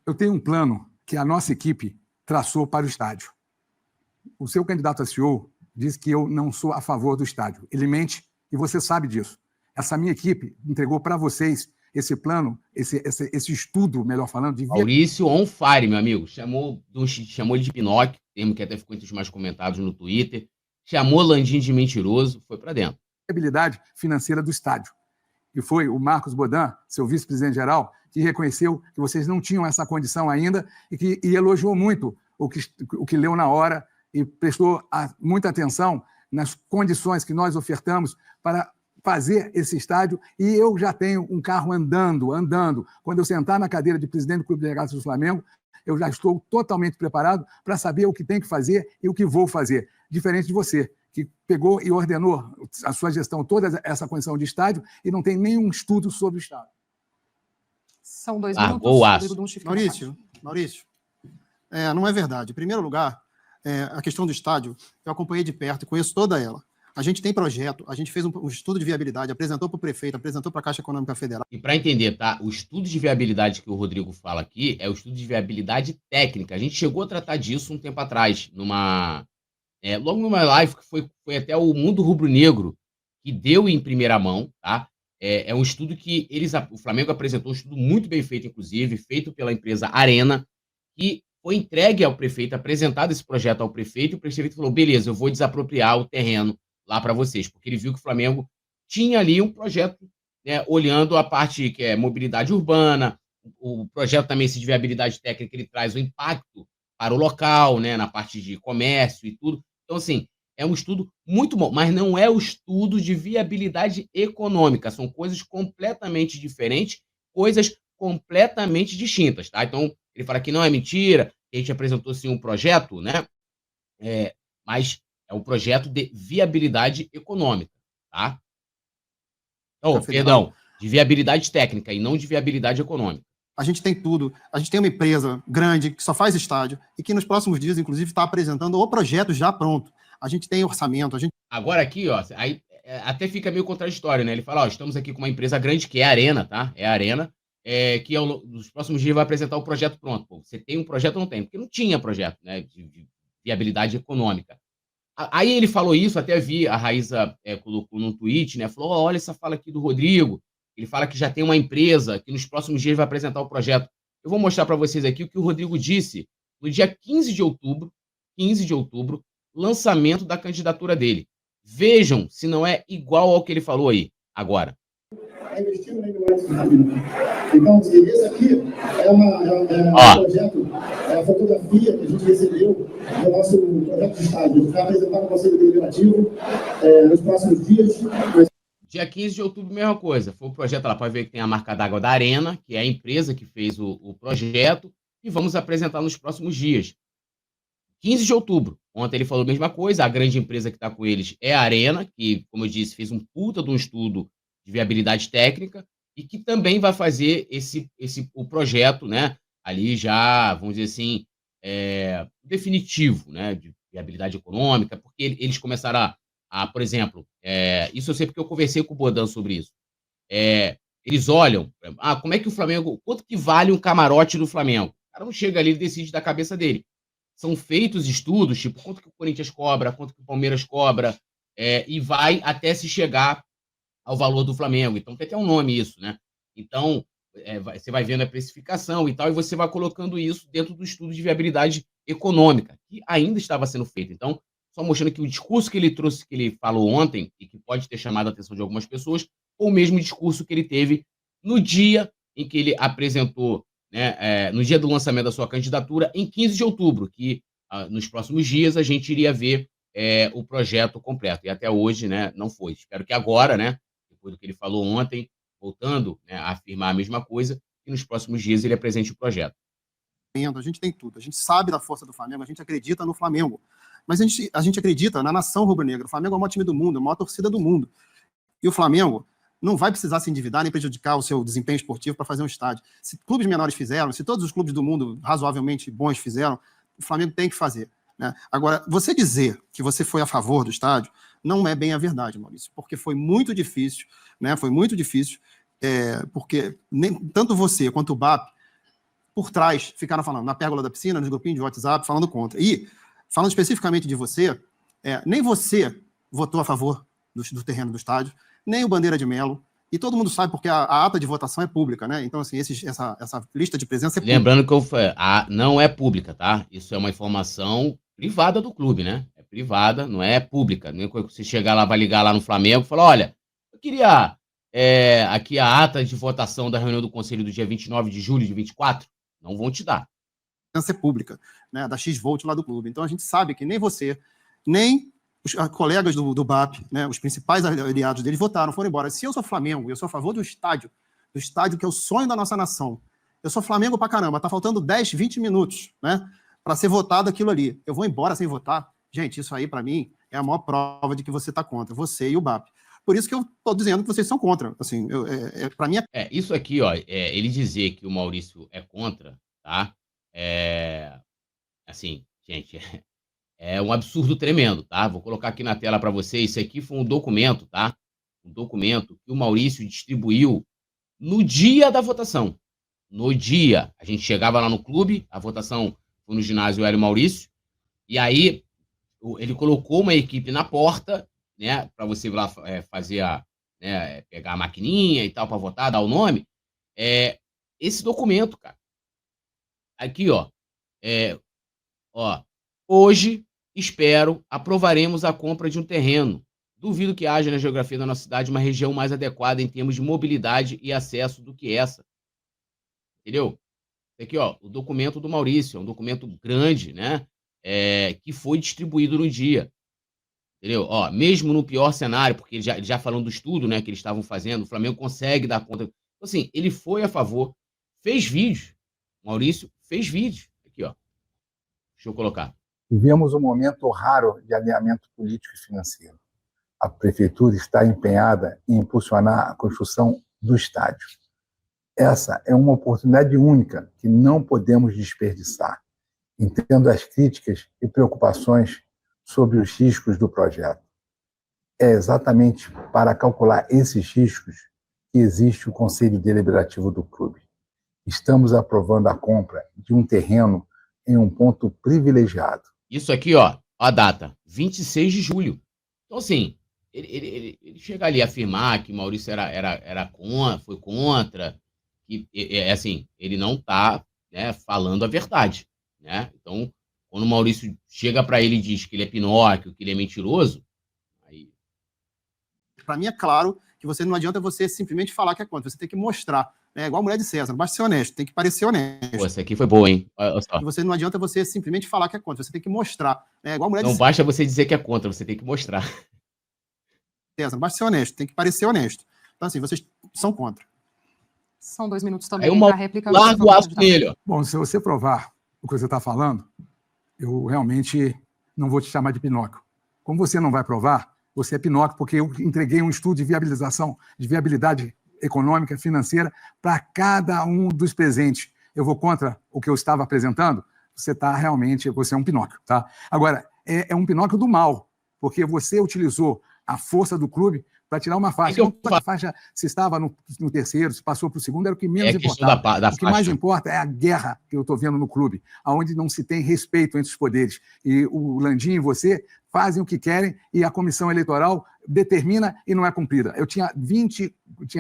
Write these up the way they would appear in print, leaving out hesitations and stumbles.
Eu tenho um plano que a nossa equipe traçou para o estádio. O seu candidato a CEO diz que eu não sou a favor do estádio. Ele mente e você sabe disso. Essa minha equipe entregou para vocês esse plano, esse estudo, melhor falando, de Maurício on fire, meu amigo. Chamou ele de Pinóquio, termo que até ficou entre os mais comentados no Twitter. Chamou Landim de mentiroso, foi para dentro. Viabilidade financeira do estádio. E foi o Marcos Bodan, seu vice-presidente-geral, que reconheceu que vocês não tinham essa condição ainda e elogiou muito o que leu na hora e prestou muita atenção nas condições que nós ofertamos para fazer esse estádio. E eu já tenho um carro andando. Quando eu sentar na cadeira de presidente do Clube de Regatas do Flamengo, eu já estou totalmente preparado para saber o que tem que fazer e o que vou fazer. Diferente de você, que pegou e ordenou a sua gestão, toda essa condição de estádio, e não tem nenhum estudo sobre o estádio. São 2 minutos. Maurício, não é verdade. Em primeiro lugar, a questão do estádio, eu acompanhei de perto e conheço toda ela. A gente tem projeto, a gente fez um estudo de viabilidade, apresentou para o prefeito, apresentou para a Caixa Econômica Federal. E para entender, tá? O estudo de viabilidade que o Rodrigo fala aqui é o estudo de viabilidade técnica. A gente chegou a tratar disso um tempo atrás, logo numa live que foi até o Mundo Rubro-Negro, que deu em primeira mão, tá? É um estudo que o Flamengo apresentou, um estudo muito bem feito, inclusive, feito pela empresa Arena, que foi entregue ao prefeito, apresentado esse projeto ao prefeito, e o prefeito falou, beleza, eu vou desapropriar o terreno lá para vocês, porque ele viu que o Flamengo tinha ali um projeto, né, olhando a parte que é mobilidade urbana, o projeto também, se de viabilidade técnica, ele traz o impacto para o local, né, na parte de comércio e tudo. Então, assim, é um estudo muito bom, mas não é o estudo de viabilidade econômica, são coisas completamente diferentes, coisas completamente distintas, tá? Então, ele fala que não é mentira, que a gente apresentou, sim, um projeto, né, mas é um projeto de viabilidade econômica, tá? Perdão, de viabilidade técnica e não de viabilidade econômica. A gente tem tudo, a gente tem uma empresa grande que só faz estádio e que nos próximos dias, inclusive, está apresentando o projeto já pronto. A gente tem orçamento, Agora aqui, ó, aí até fica meio contraditório, né? Ele fala, ó, estamos aqui com uma empresa grande, que é a Arena, tá? É a Arena, que nos próximos dias vai apresentar o projeto pronto. Pô, você tem um projeto ou não tem? Porque não tinha projeto, né, de viabilidade econômica. Aí ele falou isso, até vi, a Raíssa colocou num tweet, né? Falou, olha essa fala aqui do Rodrigo. Ele fala que já tem uma empresa que nos próximos dias vai apresentar o projeto. Eu vou mostrar para vocês aqui o que o Rodrigo disse no dia 15 de outubro, lançamento da candidatura dele. Vejam se não é igual ao que ele falou aí, agora. Então, esse aqui é um projeto, a fotografia que a gente recebeu do nosso projeto de estádio. Vai apresentar no Conselho Deliberativo nos próximos dias. Dia 15 de outubro, mesma coisa. Foi o projeto lá, para ver que tem a marca d'água da Arena, que é a empresa que fez o projeto, e vamos apresentar nos próximos dias. 15 de outubro. Ontem ele falou a mesma coisa, a grande empresa que está com eles é a Arena, que, como eu disse, fez um puta de um estudo de viabilidade técnica e que também vai fazer o projeto, né, ali já, vamos dizer assim, definitivo, né, de viabilidade econômica, porque eles começaram por exemplo, isso eu sei porque eu conversei com o Bodan sobre isso. Eles olham, como é que o Flamengo, quanto que vale um camarote do Flamengo? O cara não chega ali e decide da cabeça dele. São feitos estudos, tipo, quanto que o Corinthians cobra, quanto que o Palmeiras cobra, e vai até se chegar ao valor do Flamengo. Então, tem até um nome isso, né? Então, você vai vendo a precificação e tal, e você vai colocando isso dentro do estudo de viabilidade econômica, que ainda estava sendo feito. Então, só mostrando que o discurso que ele trouxe, que ele falou ontem, e que pode ter chamado a atenção de algumas pessoas, foi o mesmo discurso que ele teve no dia em que ele apresentou, né, no dia do lançamento da sua candidatura, em 15 de outubro, que nos próximos dias a gente iria ver o projeto completo. E até hoje, né, não foi. Espero que agora, né, depois do que ele falou ontem, voltando, né, a afirmar a mesma coisa, que nos próximos dias ele apresente o projeto. A gente tem tudo, a gente sabe da força do Flamengo, a gente acredita no Flamengo, mas a gente acredita na nação rubro-negra. O Flamengo é o maior time do mundo, é a maior torcida do mundo. E o Flamengo não vai precisar se endividar nem prejudicar o seu desempenho esportivo para fazer um estádio. Se clubes menores fizeram, se todos os clubes do mundo razoavelmente bons fizeram, o Flamengo tem que fazer, né? Agora, você dizer que você foi a favor do estádio não é bem a verdade, Maurício, porque foi muito difícil, né? Foi muito difícil, porque tanto você quanto o BAP por trás ficaram falando, na pérgola da piscina, nos grupinhos de WhatsApp, falando contra. E, falando especificamente de você, nem você votou a favor do terreno do estádio, nem o Bandeira de Melo, e todo mundo sabe porque a ata de votação é pública, né? Então, assim, essa lista de presença é pública. Lembrando que não é pública, tá? Isso é uma informação privada do clube, né? É privada, não é pública. Nem quando você chegar lá, vai ligar lá no Flamengo e falar, olha, eu queria aqui a ata de votação da reunião do Conselho do dia 29 de julho de 24, não vão te dar. É pública, né? Da X-Volt lá do clube. Então, a gente sabe que nem você, nem os colegas do BAP, né, os principais aliados deles votaram, foram embora. Se eu sou Flamengo, eu sou a favor do estádio que é o sonho da nossa nação. Eu sou Flamengo pra caramba, tá faltando 10, 20 minutos, né, para ser votado aquilo ali. Eu vou embora sem votar? Gente, isso aí, para mim, é a maior prova de que você tá contra, você e o BAP. Por isso que eu tô dizendo que vocês são contra. Assim, para mim isso aqui, ó, ele dizer que o Maurício é contra, tá? Assim, gente, é um absurdo tremendo, tá? Vou colocar aqui na tela para vocês. Isso aqui foi um documento, tá? Um documento que o Maurício distribuiu no dia da votação. No dia. A gente chegava lá no clube, a votação foi no ginásio Hélio Maurício, e aí ele colocou uma equipe na porta, né? Para você ir lá fazer pegar a maquininha e tal, para votar, dar o nome. Esse documento, cara. Aqui, ó. Hoje, aprovaremos a compra de um terreno. Duvido que haja na geografia da nossa cidade uma região mais adequada em termos de mobilidade e acesso do que essa. Entendeu? Aqui, ó, o documento do Maurício, é um documento grande, né? Que foi distribuído no dia. Entendeu? Ó, mesmo no pior cenário, porque já falando do estudo, né, que eles estavam fazendo, o Flamengo consegue dar conta. Então, assim, ele foi a favor, fez vídeos. O Maurício fez vídeos. Aqui, ó. Deixa eu colocar. Vivemos um momento raro de alinhamento político e financeiro. A prefeitura está empenhada em impulsionar a construção do estádio. Essa é uma oportunidade única que não podemos desperdiçar. Entendo as críticas e preocupações sobre os riscos do projeto. É exatamente para calcular esses riscos que existe o Conselho Deliberativo do clube. Estamos aprovando a compra de um terreno em um ponto privilegiado. Isso aqui, ó, a data, 26 de julho. Então, assim, ele chega ali a afirmar que Maurício foi contra, que, assim, ele não está, né, falando a verdade, né? Então, quando o Maurício chega para ele e diz que ele é Pinóquio, que ele é mentiroso, aí... Para mim é claro que não adianta você simplesmente falar que é contra, você tem que mostrar. É igual a mulher de César, não basta ser honesto, tem que parecer honesto. Pô, essa aqui foi boa, hein? Olha só. Não adianta você simplesmente falar que é contra, você tem que mostrar. É igual a mulher de Não basta você dizer que é contra, você tem que mostrar. César, não basta ser honesto, tem que parecer honesto. Então, assim, vocês são contra. São 2 minutos também para a réplica. Larga o aço nele, ó. Bom, se você provar o que você está falando, eu realmente não vou te chamar de Pinóquio. Como você não vai provar, você é Pinóquio, porque eu entreguei um estudo de viabilidade econômica, financeira, para cada um dos presentes. Eu vou contra o que eu estava apresentando? Você é um Pinóquio, tá? Agora, é um Pinóquio do mal, porque você utilizou a força do clube para tirar uma faixa. A faixa, se estava no terceiro, se passou para o segundo, era o que menos importava. O que mais importa é a guerra que eu estou vendo no clube, onde não se tem respeito entre os poderes. E o Landim e você fazem o que querem e a comissão eleitoral determina e não é cumprida. Eu tinha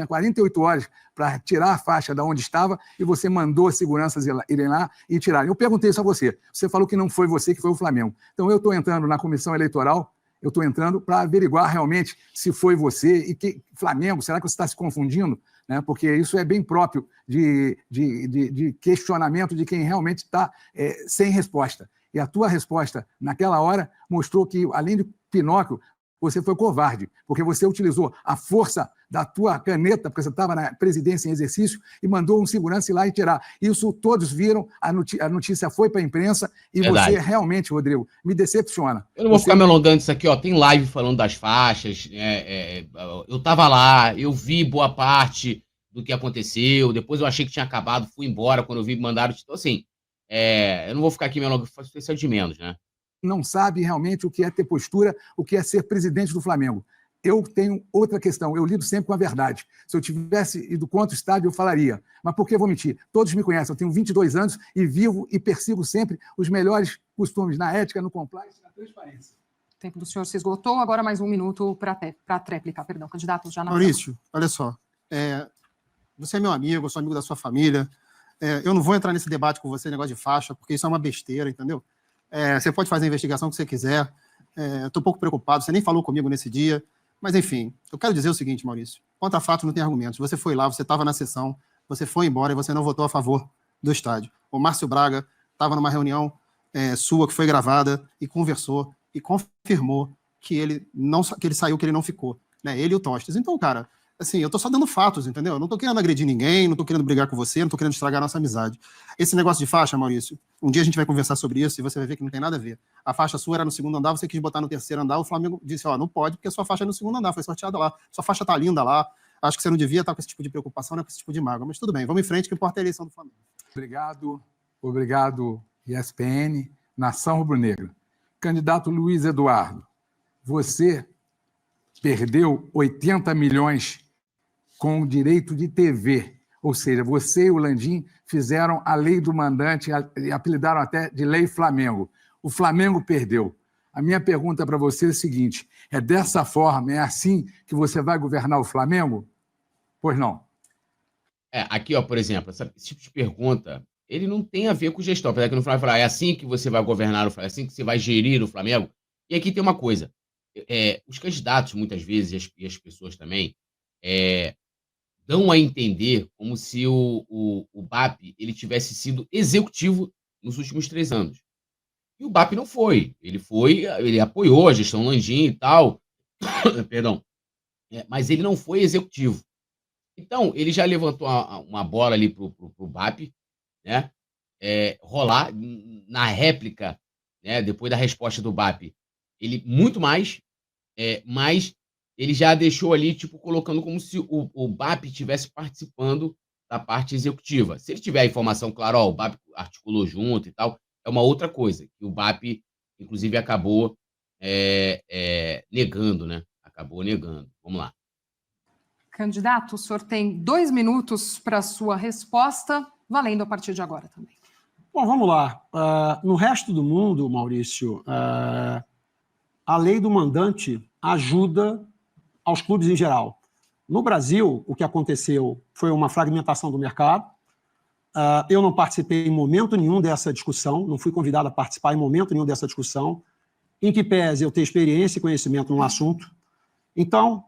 48 horas para tirar a faixa de onde estava e você mandou as seguranças irem lá e tirarem. Eu perguntei isso a você. Você falou que não foi você, que foi o Flamengo. Então eu estou entrando na comissão eleitoral, eu estou entrando para averiguar realmente se foi você e que Flamengo, será que você está se confundindo? Né? Porque isso é bem próprio de questionamento de quem realmente está sem resposta. E a tua resposta, naquela hora, mostrou que, além de Pinóquio, você foi covarde, porque você utilizou a força da tua caneta, porque você estava na presidência em exercício, e mandou um segurança ir lá e tirar. Isso todos viram, a notícia foi para a imprensa, e verdade. Você realmente, Rodrigo, me decepciona. Eu não vou ficar me alongando isso aqui, ó. Tem live falando das faixas, eu estava lá, eu vi boa parte do que aconteceu, depois eu achei que tinha acabado, fui embora, quando eu vi, mandaram... Então, assim, eu não vou ficar aqui me alongando, faço isso de menos, né? Não sabe realmente o que é ter postura, o que é ser presidente do Flamengo. eu tenho outra questão. Eu lido sempre com a verdade. Se eu tivesse ido contra o estádio, eu falaria. Mas por que eu vou mentir? Todos me conhecem. Eu tenho 22 anos e vivo e persigo sempre os melhores costumes na ética, no compliance e na transparência. O tempo do senhor se esgotou. Agora mais 1 minuto para a tréplica. Perdão, candidato, já na Maurício, olha só. Você é meu amigo, eu sou amigo da sua família. Eu não vou entrar nesse debate com você, negócio de faixa, porque isso é uma besteira, entendeu? Você pode fazer a investigação que você quiser. Estou um pouco preocupado, você nem falou comigo nesse dia. Mas, enfim, eu quero dizer o seguinte, Maurício. Contra fato não tem argumentos. Você foi lá, você estava na sessão, você foi embora e você não votou a favor do estádio. O Márcio Braga estava numa reunião sua que foi gravada e conversou e confirmou que ele saiu, que ele não ficou. Né? Ele e o Tostes. Então, cara, assim, eu tô só dando fatos, entendeu? Eu não tô querendo agredir ninguém, não tô querendo brigar com você, não tô querendo estragar a nossa amizade. Esse negócio de faixa, Maurício, um dia a gente vai conversar sobre isso e você vai ver que não tem nada a ver. A faixa sua era no segundo andar, você quis botar no terceiro andar, o Flamengo disse, não pode, porque a sua faixa é no segundo andar, foi sorteada lá. Sua faixa tá linda lá, acho que você não devia estar com esse tipo de preocupação, né, com esse tipo de mágoa, mas tudo bem, vamos em frente, que importa é a eleição do Flamengo. Obrigado, ESPN, Nação Rubro-Negra. Candidato Luiz Eduardo, você perdeu 80 milhões com o direito de TV, ou seja, você e o Landim fizeram a lei do mandante e apelidaram até de Lei Flamengo. O Flamengo perdeu. A minha pergunta para você é a seguinte, é dessa forma, é assim que você vai governar o Flamengo? Pois não. Aqui, ó, por exemplo, esse tipo de pergunta, ele não tem a ver com gestão, apesar que no Flamengo falar, é assim que você vai governar o Flamengo, é assim que você vai gerir o Flamengo. E aqui tem uma coisa, os candidatos, muitas vezes, e as pessoas também, dão a entender como se o BAP ele tivesse sido executivo nos últimos 3 anos. E o BAP não foi. Ele apoiou a gestão Landim e tal, perdão, mas ele não foi executivo. Então, ele já levantou uma bola ali pro BAP, né? Rolar na réplica, né? Depois da resposta do BAP, ele muito mais, mas ele já deixou ali, tipo, colocando como se o BAP estivesse participando da parte executiva. Se ele tiver a informação, claro, o BAP articulou junto e tal, é uma outra coisa, que o BAP, inclusive, acabou negando, né? Acabou negando. Vamos lá. Candidato, o senhor tem 2 minutos para a sua resposta, valendo a partir de agora também. Bom, vamos lá. No resto do mundo, Maurício, a lei do mandante ajuda aos clubes em geral. No Brasil, o que aconteceu foi uma fragmentação do mercado. Eu não participei em momento nenhum dessa discussão, não fui convidado a participar em momento nenhum dessa discussão, em que pese eu ter experiência e conhecimento no assunto. Então,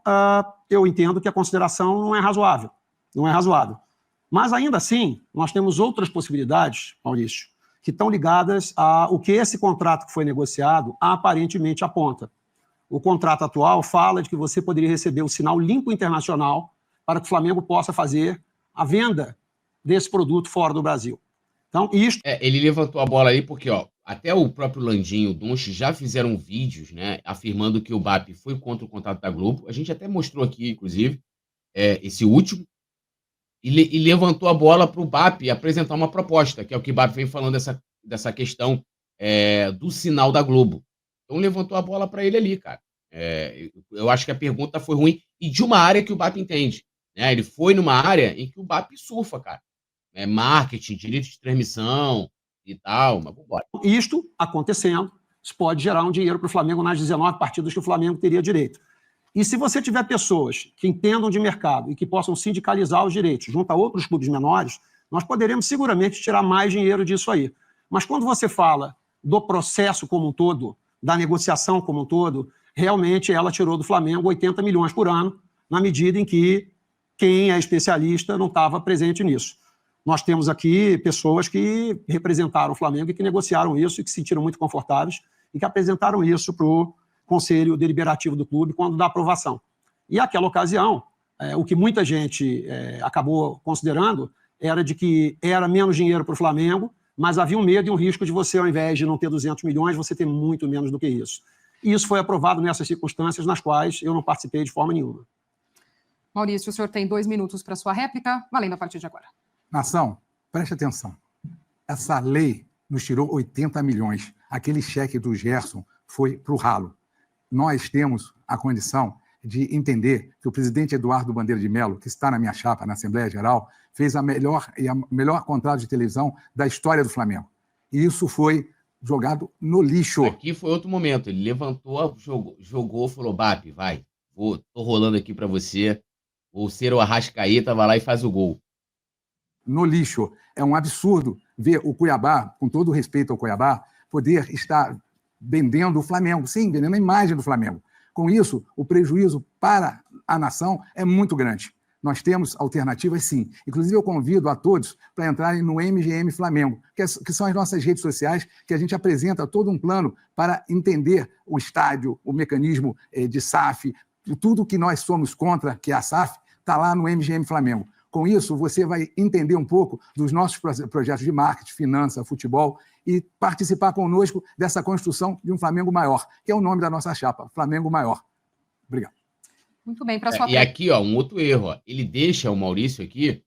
eu entendo que a consideração não é razoável. Não é razoável. Mas, ainda assim, nós temos outras possibilidades, Maurício, que estão ligadas ao que esse contrato que foi negociado aparentemente aponta. O contrato atual fala de que você poderia receber o sinal limpo internacional para que o Flamengo possa fazer a venda desse produto fora do Brasil. Então, isto... Ele levantou a bola aí porque, ó, até o próprio Landim e o Donch já fizeram vídeos, né, afirmando que o BAP foi contra o contrato da Globo. A gente até mostrou aqui, inclusive, esse último, e levantou a bola para o BAP apresentar uma proposta, que é o que o BAP vem falando dessa questão do sinal da Globo. Então levantou a bola para ele ali, cara. Eu acho que a pergunta foi ruim e de uma área que o BAP entende. Né? Ele foi numa área em que o BAP surfa, cara. Marketing, direito de transmissão e tal, mas vambora. Isto acontecendo, isso pode gerar um dinheiro para o Flamengo nas 19 partidas que o Flamengo teria direito. E se você tiver pessoas que entendam de mercado e que possam sindicalizar os direitos junto a outros clubes menores, nós poderemos seguramente tirar mais dinheiro disso aí. Mas quando você fala do processo como um todo, da negociação como um todo, realmente ela tirou do Flamengo 80 milhões por ano, na medida em que quem é especialista não estava presente nisso. Nós temos aqui pessoas que representaram o Flamengo e que negociaram isso e que se sentiram muito confortáveis e que apresentaram isso para o Conselho Deliberativo do clube quando da aprovação. E naquela ocasião, o que muita gente acabou considerando era de que era menos dinheiro para o Flamengo, mas havia um medo e um risco de você, ao invés de não ter 200 milhões, você ter muito menos do que isso. E isso foi aprovado nessas circunstâncias nas quais eu não participei de forma nenhuma. Maurício, o senhor tem 2 minutos para sua réplica, valendo a partir de agora. Nação, preste atenção. Essa lei nos tirou 80 milhões. Aquele cheque do Gerson foi para o ralo. Nós temos a condição de entender que o presidente Eduardo Bandeira de Mello, que está na minha chapa, na Assembleia Geral, fez a melhor contrato de televisão da história do Flamengo. E isso foi jogado no lixo. Aqui foi outro momento. Ele levantou, jogou, falou: BAP, vai, tô rolando aqui para você. O Ciro Arrascaeta vai lá e faz o gol. No lixo. É um absurdo ver o Cuiabá, com todo o respeito ao Cuiabá, poder estar vendendo o Flamengo. Sim, vendendo a imagem do Flamengo. Com isso, o prejuízo para a nação é muito grande. Nós temos alternativas, sim. Inclusive, eu convido a todos para entrarem no MGM Flamengo, que são as nossas redes sociais, que a gente apresenta todo um plano para entender o estádio, o mecanismo de SAF, tudo que nós somos contra, que é a SAF, está lá no MGM Flamengo. Com isso, você vai entender um pouco dos nossos projetos de marketing, finança, futebol e participar conosco dessa construção de um Flamengo maior, que é o nome da nossa chapa, Flamengo Maior. Obrigado. Muito bem, para sua E aqui, um outro erro. Ele deixa o Maurício aqui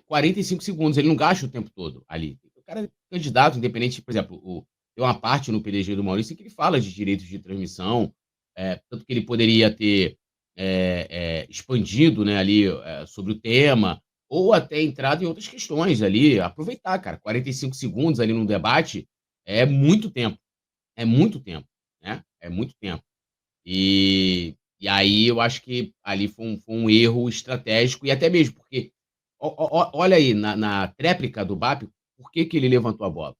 45 segundos, ele não gasta o tempo todo ali. O cara é candidato, independente, por exemplo, tem uma parte no PDG do Maurício que ele fala de direitos de transmissão, tanto que ele poderia ter expandido, né, ali sobre o tema, ou até entrado em outras questões ali, aproveitar, cara, 45 segundos ali num debate é muito tempo, né? É muito tempo. E aí eu acho que ali foi um erro estratégico, e até mesmo porque, olha aí, na tréplica do BAP, por que ele levantou a bola?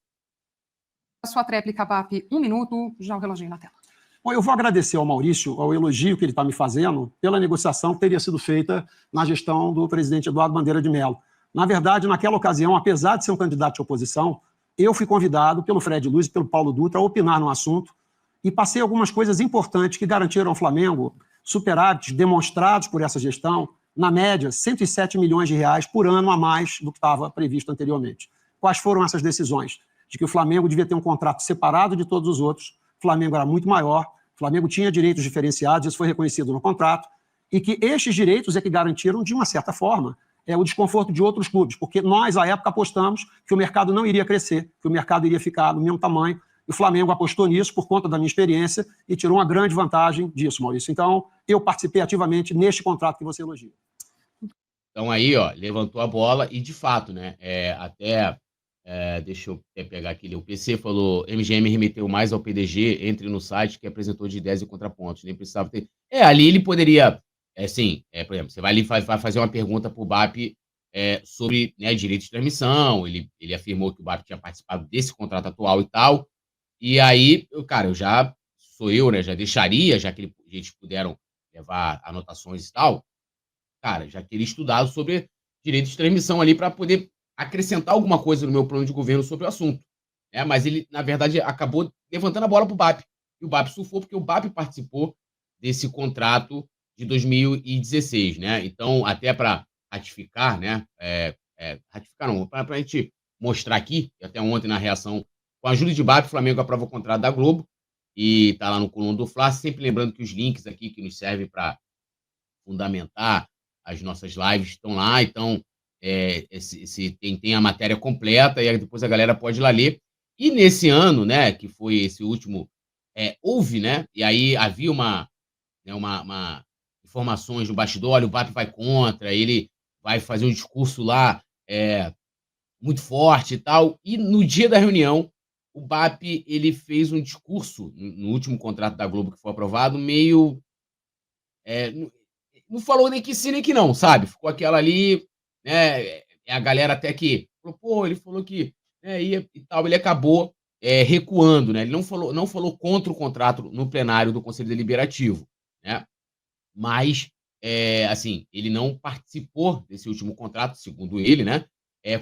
A sua tréplica, BAP, 1 minuto, já o reloginho na tela. Bom, eu vou agradecer ao Maurício, ao elogio que ele está me fazendo, pela negociação que teria sido feita na gestão do presidente Eduardo Bandeira de Mello. Na verdade, naquela ocasião, apesar de ser um candidato de oposição, eu fui convidado pelo Fred Luz e pelo Paulo Dutra a opinar no assunto e passei algumas coisas importantes que garantiram ao Flamengo superávites demonstrados por essa gestão, na média, 107 milhões de reais por ano a mais do que estava previsto anteriormente. Quais foram essas decisões? De que o Flamengo devia ter um contrato separado de todos os outros, o Flamengo era muito maior, o Flamengo tinha direitos diferenciados, isso foi reconhecido no contrato, e que estes direitos é que garantiram, de uma certa forma, o desconforto de outros clubes, porque nós, à época, apostamos que o mercado não iria crescer, que o mercado iria ficar do mesmo tamanho, e o Flamengo apostou nisso por conta da minha experiência e tirou uma grande vantagem disso, Maurício. Então, eu participei ativamente neste contrato que você elogia. Então aí, levantou a bola e, de fato, né, deixa eu pegar aqui, o PC falou, MGM remeteu mais ao PDG, entre no site que apresentou de ideias e contrapontos, nem precisava ter... ali ele poderia, por exemplo, você vai ali vai fazer uma pergunta para o BAP sobre, né, direito de transmissão, ele afirmou que o BAP tinha participado desse contrato atual e tal, e aí, cara, já deixaria, já que eles puderam levar anotações e tal, cara, já teria estudado sobre direito de transmissão ali para poder acrescentar alguma coisa no meu plano de governo sobre o assunto. Mas ele, na verdade, acabou levantando a bola para o BAP. E o BAP surfou porque o BAP participou desse contrato de 2016, né? Então, até para ratificar, né? Ratificar não, para a gente mostrar aqui, até ontem na reação, com a ajuda de BAP, o Flamengo aprova o contrato da Globo e está lá no coluna do Fla, sempre lembrando que os links aqui que nos servem para fundamentar as nossas lives estão lá, então tem a matéria completa e aí depois a galera pode ir lá ler. E nesse ano, né, que foi esse último, houve, né, e aí havia uma informações do bastidor, olha, o BAP vai contra, ele vai fazer um discurso lá muito forte e tal, e no dia da reunião, o BAP ele fez um discurso no último contrato da Globo que foi aprovado, meio... não falou nem que sim, nem que não, sabe? Ficou aquela ali, né? A galera até que falou, ele falou que ia e tal, ele acabou recuando, né? Ele não falou contra o contrato no plenário do Conselho Deliberativo, né? Mas, assim, ele não participou desse último contrato, segundo ele, né?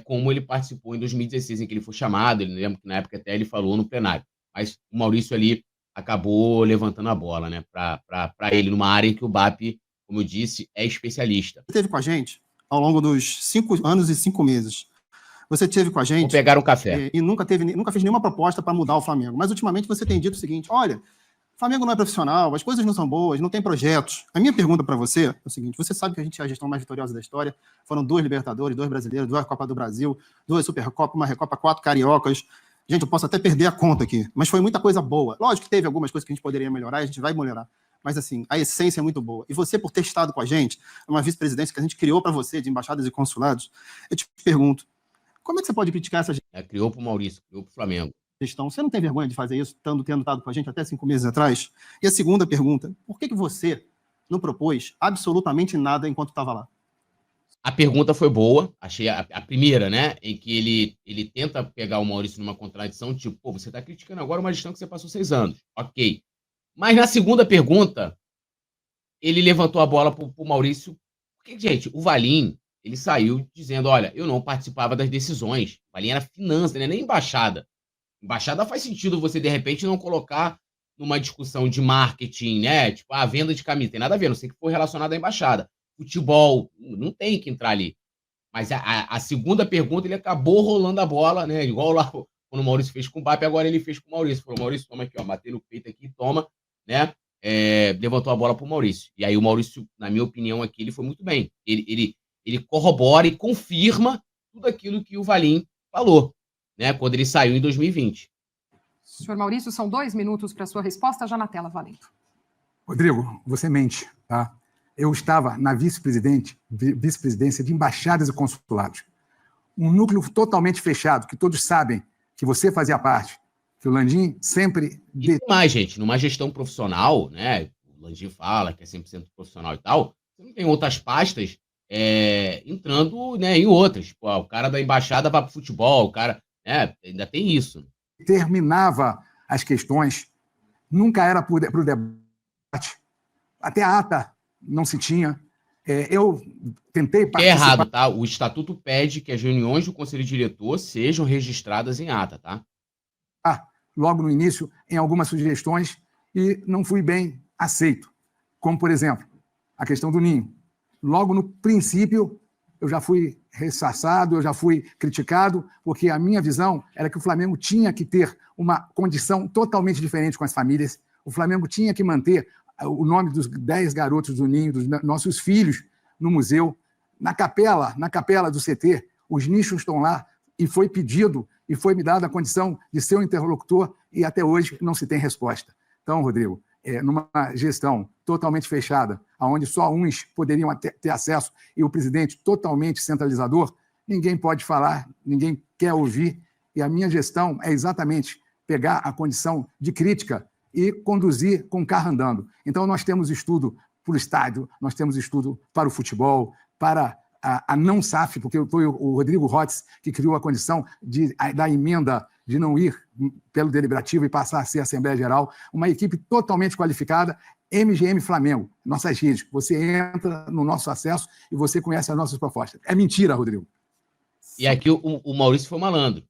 Como ele participou em 2016, em que ele foi chamado, ele lembra que na época até ele falou no plenário. Mas o Maurício ali acabou levantando a bola, né? Para ele, numa área em que o BAP, como eu disse, é especialista. Você esteve com a gente ao longo dos 5 anos e 5 meses. Você esteve com a gente... Vou pegar um café. E nunca fez nenhuma proposta para mudar o Flamengo. Mas, ultimamente, você tem dito o seguinte, olha, o Flamengo não é profissional, as coisas não são boas, não tem projetos. A minha pergunta para você é o seguinte, você sabe que a gente é a gestão mais vitoriosa da história, foram 2 Libertadores, 2 Brasileiros, 2 Copa do Brasil, 2 Supercopa, uma Recopa, 4 Cariocas. Gente, eu posso até perder a conta aqui, mas foi muita coisa boa. Lógico que teve algumas coisas que a gente poderia melhorar, e a gente vai melhorar. mas assim, a essência é muito boa. E você, por ter estado com a gente, uma vice-presidência que a gente criou para você, de embaixadas e consulados, eu te pergunto, como é que você pode criticar essa Criou para o Maurício, criou para o Flamengo. gestão? Você não tem vergonha de fazer isso, tendo estado com a gente até 5 meses atrás? E a segunda pergunta, por que você não propôs absolutamente nada enquanto estava lá? A pergunta foi boa, achei a primeira, né? Em que ele tenta pegar o Maurício numa contradição, tipo, pô, você está criticando agora uma gestão que você passou 6 anos. Ok. Mas na segunda pergunta, ele levantou a bola para o Maurício. Porque, gente, o Valim, ele saiu dizendo, olha, eu não participava das decisões. O Valim era finança, né? Nem embaixada. Embaixada faz sentido você, de repente, não colocar numa discussão de marketing, né? Tipo, a venda de camisa. Tem nada a ver, não sei que for relacionado à embaixada. Futebol, não tem que entrar ali. Mas a segunda pergunta, ele acabou rolando a bola, né? Igual lá quando o Maurício fez com o Mbappé, agora ele fez com o Maurício. Falou, Maurício, toma aqui, ó, bateu no peito aqui, toma, né? Levantou a bola para o Maurício. E aí o Maurício, na minha opinião aqui, ele foi muito bem. Ele corrobora e confirma tudo aquilo que o Valim falou, né? Quando ele saiu em 2020. Senhor Maurício, são 2 minutos para a sua resposta, já na tela, valendo. Rodrigo, você mente, tá? Eu estava na vice-presidência de embaixadas e consulados. Um núcleo totalmente fechado, que todos sabem que você fazia parte, que o Landim sempre... E tem mais, gente, numa gestão profissional, né? O Landim fala que é 100% profissional e tal, você não tem outras pastas entrando, né, em outras. Pô, o cara da embaixada vai para o futebol, o cara... ainda tem isso. Terminava as questões, nunca era para o debate, até a ata não se tinha. Eu tentei participar... É errado, tá? O estatuto pede que as reuniões do conselho diretor sejam registradas em ata, tá? Logo no início, em algumas sugestões, e não fui bem aceito. Como, por exemplo, a questão do ninho. Logo no princípio, eu já fui ressaçado, eu já fui criticado, porque a minha visão era que o Flamengo tinha que ter uma condição totalmente diferente com as famílias. O Flamengo tinha que manter o nome dos 10 garotos do ninho, dos nossos filhos, no museu. Na capela do CT, os nichos estão lá, e foi pedido, e foi me dada a condição de ser um interlocutor, e até hoje não se tem resposta. Então, Rodrigo, numa gestão totalmente fechada, onde só uns poderiam ter acesso, e o presidente totalmente centralizador, ninguém pode falar, ninguém quer ouvir, e a minha gestão é exatamente pegar a condição de crítica e conduzir com o carro andando. Então, nós temos estudo para o estádio, nós temos estudo para o futebol, para a não SAF, porque foi o Rodrigo Rotz que criou a condição da emenda de não ir pelo deliberativo e passar a ser Assembleia Geral, uma equipe totalmente qualificada, MGM Flamengo, nossas redes. Você entra no nosso acesso e você conhece as nossas propostas. É mentira, Rodrigo. E aqui o Maurício foi malandro.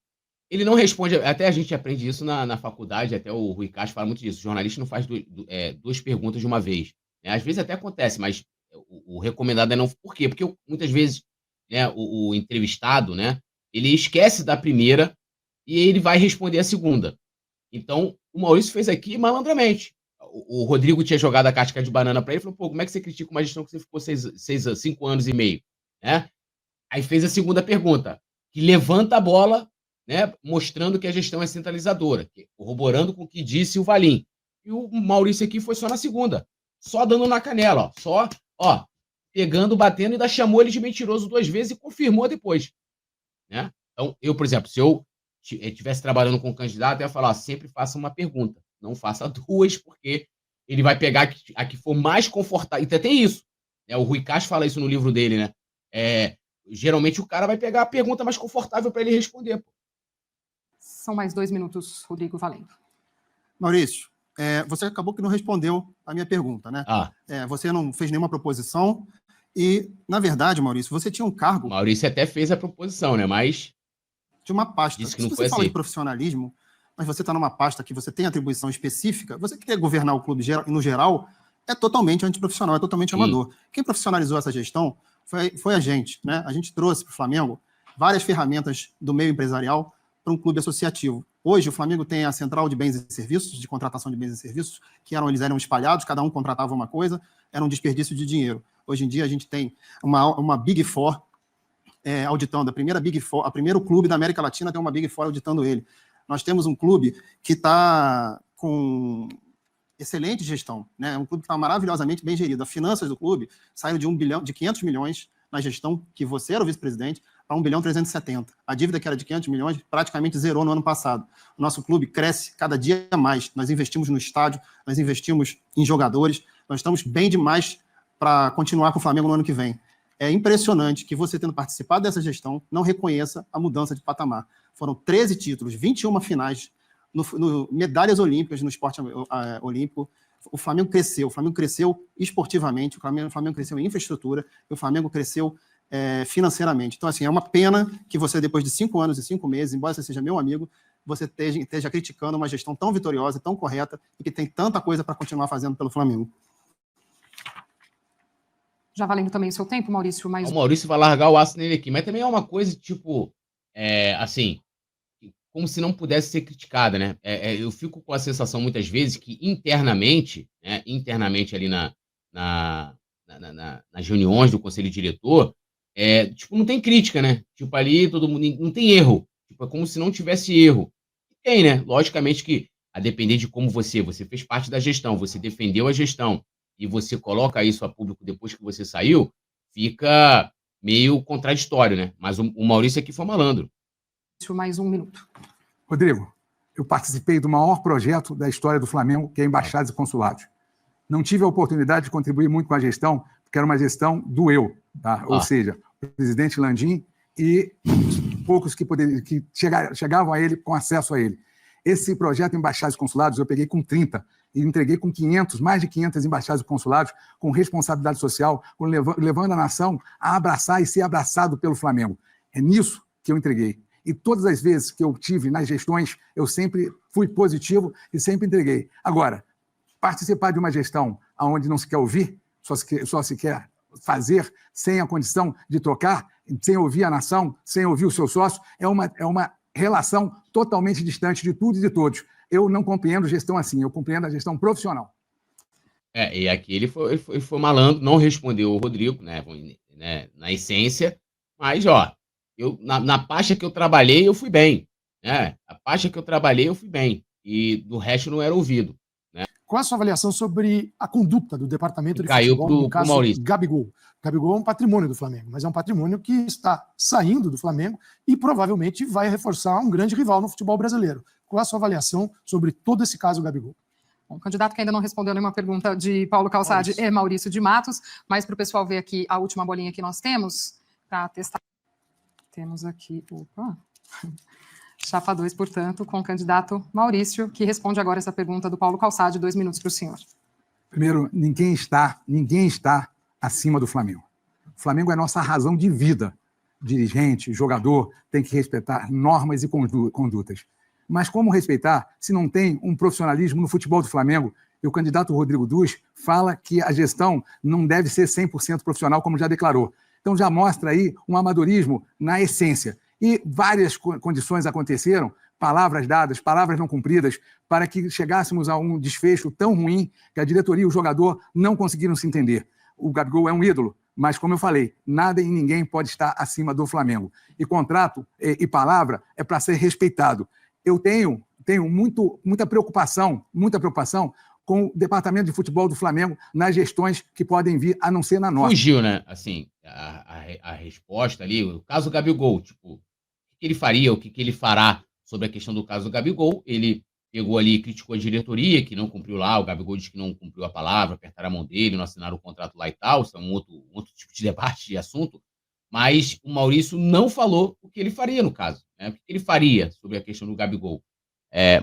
Ele não responde, até a gente aprende isso na faculdade, até o Rui Castro fala muito disso. O jornalista não faz duas perguntas de uma vez. Às vezes até acontece, mas o recomendado é não. Por quê? Porque muitas vezes, né, o entrevistado, né, ele esquece da primeira e ele vai responder a segunda. Então, o Maurício fez aqui malandramente. O Rodrigo tinha jogado a casca de banana para ele e falou, pô, como é que você critica uma gestão que você ficou 5 anos e meio? Né? Aí fez a segunda pergunta, que levanta a bola, né, mostrando que a gestão é centralizadora, corroborando com o que disse o Valim. E o Maurício aqui foi só na segunda, só dando na canela, só pegando, batendo, e ainda chamou ele de mentiroso 2 vezes e confirmou depois. Né? Então, eu, por exemplo, se eu estivesse trabalhando com um candidato, eu ia falar, sempre faça uma pergunta, não faça 2, porque ele vai pegar a que for mais confortável. E tem isso. Né? O Rui Castro fala isso no livro dele, né? Geralmente o cara vai pegar a pergunta mais confortável para ele responder. Pô. São mais 2 minutos, Rodrigo, valendo. Maurício, você acabou que não respondeu a minha pergunta, né? Você não fez nenhuma proposição e, na verdade, Maurício, você tinha um cargo... O Maurício até fez a proposição, né? Mas... de uma pasta. Disse que não Se foi você fala assim. de profissionalismo, mas você está numa pasta que você tem atribuição específica, você quer governar o clube no geral, é totalmente antiprofissional, é totalmente amador. Quem profissionalizou essa gestão foi a gente, né? A gente trouxe para o Flamengo várias ferramentas do meio empresarial para um clube associativo. Hoje, o Flamengo tem a central de bens e serviços, de contratação de bens e serviços, eles eram espalhados, cada um contratava uma coisa, era um desperdício de dinheiro. Hoje em dia, a gente tem uma Big Four auditando, a primeiro clube da América Latina tem uma Big Four auditando ele. Nós temos um clube que está com excelente gestão, né? É um clube que está maravilhosamente bem gerido. As finanças do clube saíram de 500 milhões na gestão que você era o vice-presidente para 1,370 bilhão. A dívida que era de 500 milhões praticamente zerou no ano passado. O nosso clube cresce cada dia mais. Nós investimos no estádio, nós investimos em jogadores, nós estamos bem demais para continuar com o Flamengo no ano que vem. É impressionante que você, tendo participado dessa gestão, não reconheça a mudança de patamar. Foram 13 títulos, 21 finais, medalhas olímpicas no esporte olímpico. O Flamengo cresceu esportivamente, o Flamengo cresceu em infraestrutura, e o Flamengo cresceu financeiramente. Então, assim, é uma pena que você, depois de 5 anos e 5 meses, embora você seja meu amigo, você esteja criticando uma gestão tão vitoriosa, tão correta, e que tem tanta coisa para continuar fazendo pelo Flamengo. Já valendo também o seu tempo, Maurício, O Maurício vai largar o aço nele aqui, mas também é uma coisa, tipo, assim, como se não pudesse ser criticada, né? Eu fico com a sensação, muitas vezes, que internamente, né, ali nas reuniões do conselho diretor, tipo, não tem crítica, né? Tipo, ali todo mundo não tem erro. Tipo, é como se não tivesse erro. Tem, né? Logicamente que, a depender de como você fez parte da gestão, você defendeu a gestão e você coloca isso a público depois que você saiu, fica meio contraditório, né? Mas o Maurício aqui foi malandro. Mais 1 minuto. Rodrigo, eu participei do maior projeto da história do Flamengo, que é Embaixadas e Consulados. Não tive a oportunidade de contribuir muito com a gestão, porque era uma gestão do eu, tá? Ou seja, o presidente Landim e poucos que chegavam a ele com acesso a ele. Esse projeto Embaixadas e Consulados eu peguei com 30 e entreguei com 500, mais de 500 embaixadas e consulados com responsabilidade social, levando a nação a abraçar e ser abraçado pelo Flamengo. É nisso que eu entreguei. E todas as vezes que eu tive nas gestões, eu sempre fui positivo e sempre entreguei. Agora, participar de uma gestão onde não se quer ouvir, só se quer fazer sem a condição de trocar, sem ouvir a nação, sem ouvir o seu sócio, é uma relação totalmente distante de tudo e de todos. Eu não compreendo gestão assim, eu compreendo a gestão profissional. E aqui ele foi malandro, não respondeu o Rodrigo, né, na essência, mas, na pasta que eu trabalhei, eu fui bem. Né? A pasta que eu trabalhei, eu fui bem. E do resto não era ouvido. Né? Qual é a sua avaliação sobre a conduta do departamento de Caiu futebol, no caso Maurício. Gabigol? Gabigol é um patrimônio do Flamengo, mas é um patrimônio que está saindo do Flamengo e provavelmente vai reforçar um grande rival no futebol brasileiro. Qual é a sua avaliação sobre todo esse caso Gabigol? Bom, o candidato que ainda não respondeu nenhuma pergunta de Paulo Calçade é Maurício de Matos, mas para o pessoal ver aqui a última bolinha que nós temos, para testar. Temos aqui, chapa 2, portanto, com o candidato Maurício, que responde agora essa pergunta do Paulo Calçade. 2 minutos para o senhor. Primeiro, ninguém está acima do Flamengo. O Flamengo é a nossa razão de vida. Dirigente, jogador, tem que respeitar normas e condutas. Mas como respeitar se não tem um profissionalismo no futebol do Flamengo? E o candidato Rodrigo Duz fala que a gestão não deve ser 100% profissional, como já declarou. Então já mostra aí um amadorismo na essência. E várias condições aconteceram, palavras dadas, palavras não cumpridas, para que chegássemos a um desfecho tão ruim que a diretoria e o jogador não conseguiram se entender. O Gabigol é um ídolo, mas, como eu falei, nada e ninguém pode estar acima do Flamengo. E contrato e palavra é para ser respeitado. Eu tenho muita preocupação com o departamento de futebol do Flamengo nas gestões que podem vir, a não ser na nossa. Fugiu, né? Assim, a resposta ali, o caso Gabigol, tipo, o que ele faria, o que ele fará sobre a questão do caso do Gabigol. Ele pegou ali e criticou a diretoria, que não cumpriu lá, o Gabigol disse que não cumpriu a palavra, apertaram a mão dele, não assinaram o contrato lá e tal, isso é um outro tipo de debate, de assunto, mas o Maurício não falou o que ele faria no caso, né? O que ele faria sobre a questão do Gabigol.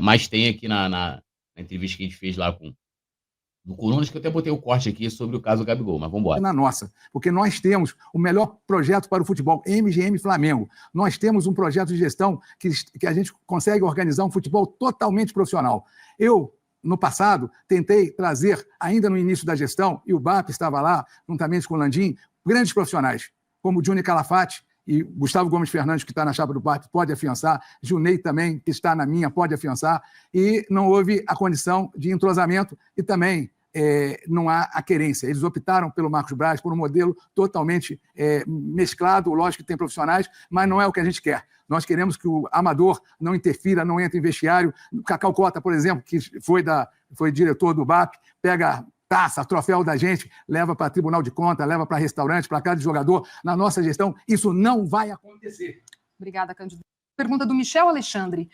Mas tem aqui na entrevista que a gente fez lá do Colunas, que eu até botei o corte aqui sobre o caso do Gabigol, mas vamos embora. Na nossa, porque nós temos o melhor projeto para o futebol, MGM Flamengo. Nós temos um projeto de gestão que a gente consegue organizar um futebol totalmente profissional. Eu, no passado, tentei trazer, ainda no início da gestão, e o BAP estava lá, juntamente com o Landim, grandes profissionais, como o Johnny Calafate e Gustavo Gomes Fernandes, que está na chapa do BAP, pode afiançar, Junei também, que está na minha, pode afiançar, e não houve a condição de entrosamento e também não há a querência. Eles optaram pelo Marcos Braz, por um modelo totalmente mesclado, lógico que tem profissionais, mas não é o que a gente quer. Nós queremos que o amador não interfira, não entre em vestiário. O Cacau Cota, por exemplo, que foi diretor do BAP, pega taça, troféu da gente, leva para tribunal de conta, leva para restaurante, para casa de jogador. Na nossa gestão, isso não vai acontecer. Obrigada, candidato. Pergunta do Miguel Alexandre,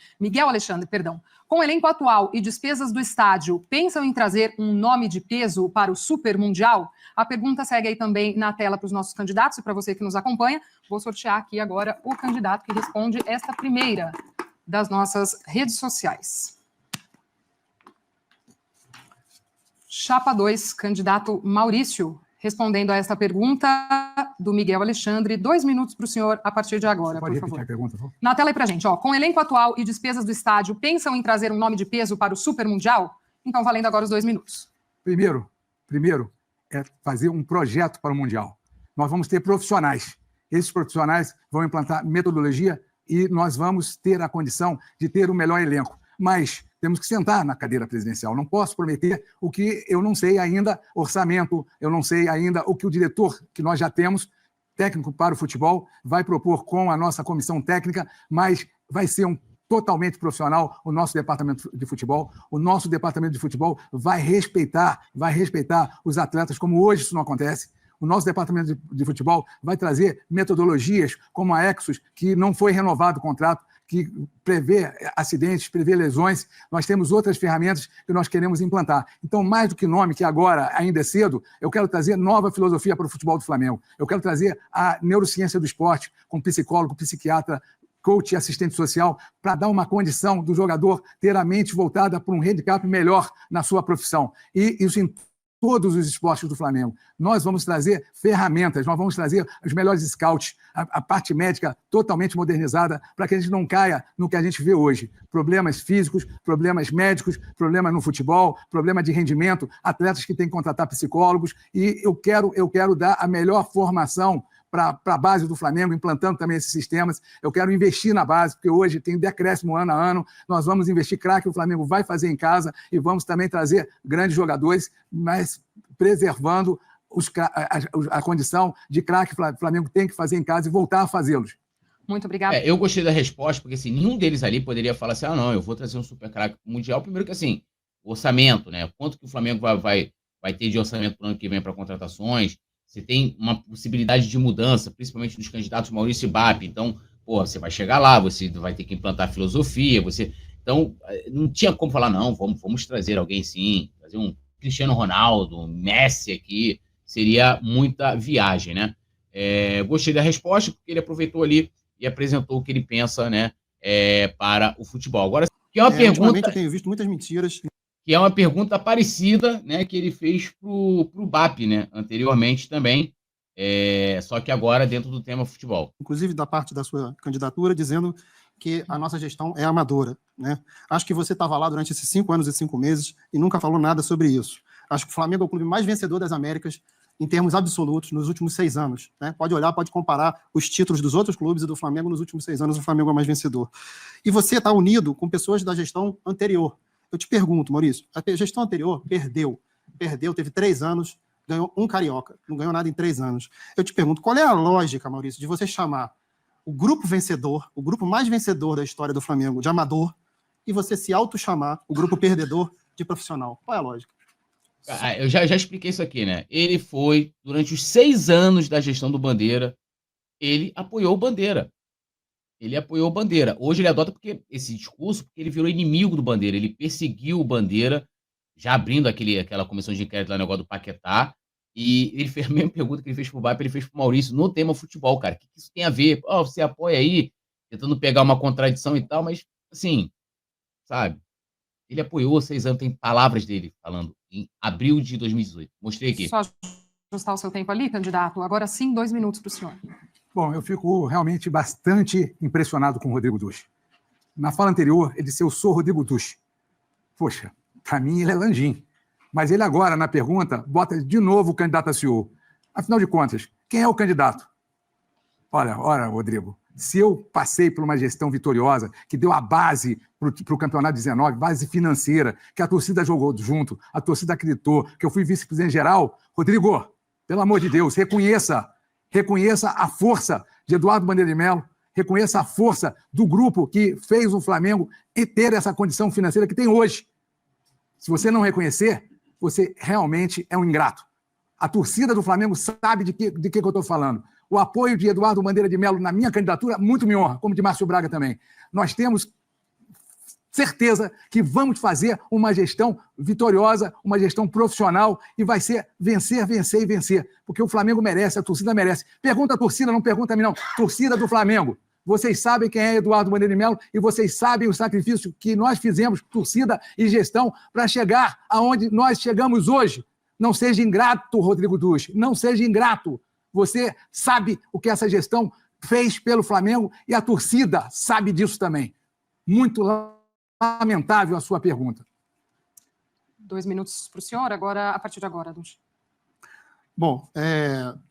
perdão. Com o elenco atual e despesas do estádio, pensam em trazer um nome de peso para o Super Mundial? A pergunta segue aí também na tela para os nossos candidatos e para você que nos acompanha. Vou sortear aqui agora o candidato que responde esta primeira das nossas redes sociais. Chapa 2, candidato Maurício, respondendo a esta pergunta do Miguel Alexandre. 2 minutos para o senhor a partir de agora, Pode por repetir favor. a pergunta, por favor? Na tela aí para a gente. Com o elenco atual e despesas do estádio, pensam em trazer um nome de peso para o Super Mundial? Então, valendo agora os 2 minutos. Primeiro é fazer um projeto para o Mundial. Nós vamos ter profissionais. Esses profissionais vão implantar metodologia e nós vamos ter a condição de ter o melhor elenco. Mas temos que sentar na cadeira presidencial. Não posso prometer o que eu não sei ainda, orçamento, eu não sei ainda o que o diretor que nós já temos, técnico para o futebol, vai propor com a nossa comissão técnica, mas vai ser totalmente profissional o nosso departamento de futebol. O nosso departamento de futebol vai respeitar os atletas, como hoje isso não acontece. O nosso departamento de futebol vai trazer metodologias como a Exos, que não foi renovado o contrato, que prevê acidentes, prevê lesões. Nós temos outras ferramentas que nós queremos implantar. Então, mais do que nome, que agora ainda é cedo, eu quero trazer nova filosofia para o futebol do Flamengo. Eu quero trazer a neurociência do esporte, com psicólogo, psiquiatra, coach e assistente social, para dar uma condição do jogador ter a mente voltada para um handicap melhor na sua profissão. E isso em todos os esportes do Flamengo. Nós vamos trazer ferramentas, nós vamos trazer os melhores scouts, a parte médica totalmente modernizada, para que a gente não caia no que a gente vê hoje. Problemas físicos, problemas médicos, problemas no futebol, problema de rendimento, atletas que têm que contratar psicólogos, e eu quero dar a melhor formação para a base do Flamengo, implantando também esses sistemas. Eu quero investir na base, porque hoje tem decréscimo ano a ano. Nós vamos investir craque, o Flamengo vai fazer em casa, e vamos também trazer grandes jogadores, mas preservando a condição de craque que o Flamengo tem que fazer em casa e voltar a fazê-los. Muito obrigada. Eu gostei da resposta, porque assim, nenhum deles ali poderia falar assim, não, eu vou trazer um super craque mundial. Primeiro que assim, orçamento, né? Quanto que o Flamengo vai ter de orçamento para o ano que vem para contratações? Você tem uma possibilidade de mudança, principalmente dos candidatos Maurício e BAP. Então, você vai chegar lá, você vai ter que implantar filosofia, Então, não tinha como falar, não, vamos trazer alguém sim, trazer um Cristiano Ronaldo, um Messi aqui, seria muita viagem, né? Gostei da resposta, porque ele aproveitou ali e apresentou o que ele pensa, né, para o futebol. Agora, que é uma pergunta... Eu tenho visto muitas mentiras. Que é uma pergunta parecida, né, que ele fez pro BAP, né, anteriormente também, só que agora dentro do tema futebol. Inclusive da parte da sua candidatura, dizendo que a nossa gestão é amadora, né? Acho que você estava lá durante esses 5 anos e 5 meses e nunca falou nada sobre isso. Acho que o Flamengo é o clube mais vencedor das Américas em termos absolutos nos últimos 6 anos, né? Pode olhar, pode comparar os títulos dos outros clubes e do Flamengo nos últimos 6 anos, o Flamengo é o mais vencedor. E você está unido com pessoas da gestão anterior. Eu te pergunto, Maurício, a gestão anterior perdeu, teve 3 anos, ganhou um carioca, não ganhou nada em 3 anos. Eu te pergunto, qual é a lógica, Maurício, de você chamar o grupo vencedor, o grupo mais vencedor da história do Flamengo, de amador, e você se auto-chamar o grupo perdedor de profissional? Qual é a lógica? Eu já expliquei isso aqui, né? Ele foi, durante os 6 anos da gestão do Bandeira, ele apoiou o Bandeira. Hoje ele adota esse discurso porque ele virou inimigo do Bandeira. Ele perseguiu o Bandeira, já abrindo aquela comissão de inquérito lá no negócio do Paquetá. E ele fez a mesma pergunta que ele fez pro BAP, ele fez pro Maurício no tema futebol, cara. O que isso tem a ver? Você apoia aí, tentando pegar uma contradição e tal, mas, assim, sabe? Ele apoiou 6 anos, tem palavras dele falando em abril de 2018. Mostrei aqui. Só ajustar o seu tempo ali, candidato. Agora sim, 2 minutos para o senhor. Bom, eu fico realmente bastante impressionado com o Rodrigo Duche. Na fala anterior, ele disse, eu sou Rodrigo Duche. Poxa, para mim ele é Landim. Mas ele agora, na pergunta, bota de novo o candidato a CEO. Afinal de contas, quem é o candidato? Olha, Rodrigo, se eu passei por uma gestão vitoriosa, que deu a base para o campeonato 19, base financeira, que a torcida jogou junto, a torcida acreditou, que eu fui vice-presidente geral, Rodrigo, pelo amor de Deus, reconheça a força de Eduardo Bandeira de Mello, reconheça a força do grupo que fez o Flamengo ter essa condição financeira que tem hoje. Se você não reconhecer, você realmente é um ingrato. A torcida do Flamengo sabe de que eu estou falando. O apoio de Eduardo Bandeira de Melo na minha candidatura muito me honra, como de Márcio Braga também. Nós temos certeza que vamos fazer uma gestão vitoriosa, uma gestão profissional, e vai ser vencer, vencer e vencer, porque o Flamengo merece, a torcida merece. Pergunta a torcida, não pergunta a mim não. Torcida do Flamengo. Vocês sabem quem é Eduardo Bandeira de Melo e vocês sabem o sacrifício que nós fizemos, torcida e gestão, para chegar aonde nós chegamos hoje. Não seja ingrato, Rodrigo Dusch, não seja ingrato. Você sabe o que essa gestão fez pelo Flamengo e a torcida sabe disso também. Muito lamentável a sua pergunta. 2 minutos para o senhor, agora, a partir de agora, Dusch. Bom,